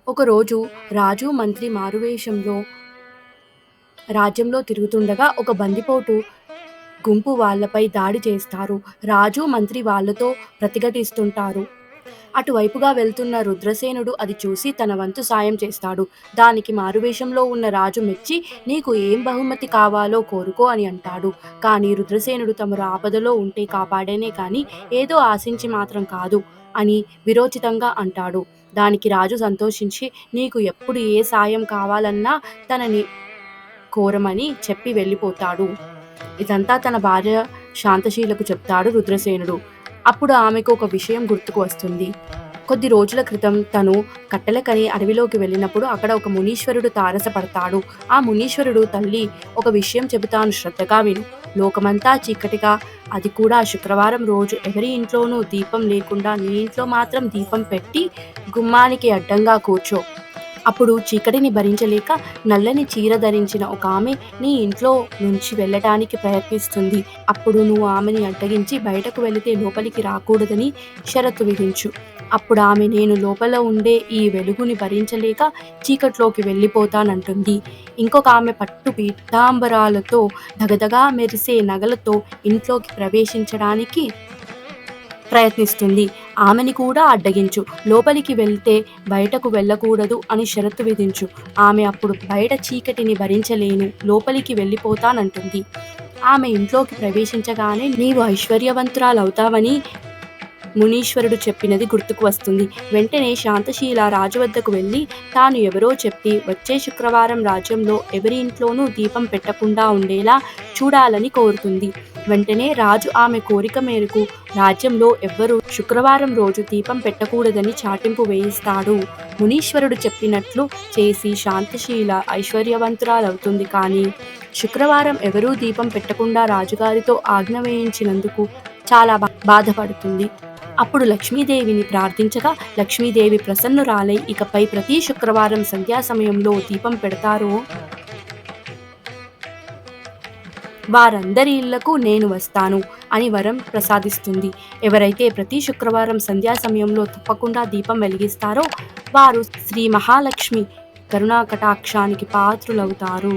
ఒకరోజు రాజు మంత్రి మారువేషంలో రాజ్యంలో తిరుగుతుండగా ఒక బందిపోటు గుంపు వాళ్ళపై దాడి చేస్తారు. రాజు మంత్రి వాళ్ళతో ప్రతిఘటిస్తుంటారు. అటువైపుగా వెళ్తున్న రుద్రసేనుడు అది చూసి తన వంతు సాయం చేస్తాడు. దానికి మారువేషంలో ఉన్న రాజు మెచ్చి నీకు ఏం బహుమతి కావాలో కోరుకో అని అంటాడు. కానీ రుద్రసేనుడు తమరు ఆపదలో ఉంటే కాపాడేనే కానీ ఏదో ఆశించి మాత్రం కాదు అని విరోచితంగా అంటాడు. దానికి రాజు సంతోషించి నీకు ఎప్పుడు ఏ సాయం కావాలన్నా తనని కోరమని చెప్పి వెళ్ళిపోతాడు. ఇదంతా తన భార్య శాంతశీలకు చెప్తాడు రుద్రసేనుడు. అప్పుడు ఆమెకు ఒక విషయం గుర్తుకు వస్తుంది. కొద్ది రోజుల క్రితం తను కట్టెలకని అడవిలోకి వెళ్ళినప్పుడు అక్కడ ఒక మునీశ్వరుడు తారసపడతాడు. ఆ మునీశ్వరుడు తల్లి ఒక విషయం చెబుతాను శ్రద్ధగా విను. లోకమంతా చీకటిగా, అది కూడా శుక్రవారం రోజు ఎవరి ఇంట్లోనూ దీపం లేకుండా నీ ఇంట్లో మాత్రం దీపం పెట్టి గుమ్మానికి అడ్డంగా కూర్చో. అప్పుడు చీకటిని భరించలేక నల్లని చీర ధరించిన ఒక ఆమె నీ ఇంట్లో నుంచి వెళ్ళటానికి ప్రయత్నిస్తుంది. అప్పుడు నువ్వు ఆమెని అడ్డగించి బయటకు వెళితే లోపలికి రాకూడదని షరతు విధించు. అప్పుడు ఆమె నేను లోపల ఉండే ఈ వెలుగుని భరించలేక చీకట్లోకి వెళ్ళిపోతానంటుంది. ఇంకొక ఆమె పట్టు పీతాంబరాలతో దగదగా మెరిసే నగలతో ఇంట్లోకి ప్రవేశించడానికి ప్రయత్నిస్తుంది. ఆమెని కూడా అడ్డగించు. లోపలికి వెళ్తే బయటకు వెళ్ళకూడదు అని షరతు విధించు. ఆమె అప్పుడు బయట చీకటిని భరించలేను, లోపలికి వెళ్ళిపోతానంటుంది. ఆమె ఇంట్లోకి ప్రవేశించగానే నీవు ఐశ్వర్యవంతురాలవుతావని మునీశ్వరుడు చెప్పినది గుర్తుకు వస్తుంది. వెంటనే శాంతశీల రాజు వద్దకు వెళ్ళి తాను ఎవరో చెప్పి వచ్చే శుక్రవారం రాజ్యంలో ఎవరి ఇంట్లోనూ దీపం పెట్టకుండా ఉండేలా చూడాలని కోరుతుంది. వెంటనే రాజు ఆమె కోరిక మేరకు రాజ్యంలో ఎవ్వరూ శుక్రవారం రోజు దీపం పెట్టకూడదని చాటింపు వేయిస్తాడు. మునీశ్వరుడు చెప్పినట్లు చేసి శాంతశీల ఐశ్వర్యవంతురాలవుతుంది. కానీ శుక్రవారం ఎవరూ దీపం పెట్టకుండా రాజుగారితో ఆజ్ఞ వేయించినందుకు చాలా బాధపడుతుంది. అప్పుడు లక్ష్మీదేవిని ప్రార్థించగా లక్ష్మీదేవి ప్రసన్నురాలై ఇకపై ప్రతి శుక్రవారం సంధ్యా సమయంలో దీపం పెడతారో వారందరి ఇళ్లకు నేను వస్తాను అని వరం ప్రసాదిస్తుంది. ఎవరైతే ప్రతి శుక్రవారం సంధ్యా సమయంలో తప్పకుండా దీపం వెలిగిస్తారో వారు శ్రీ మహాలక్ష్మి కరుణా కటాక్షానికి పాత్రులవుతారు.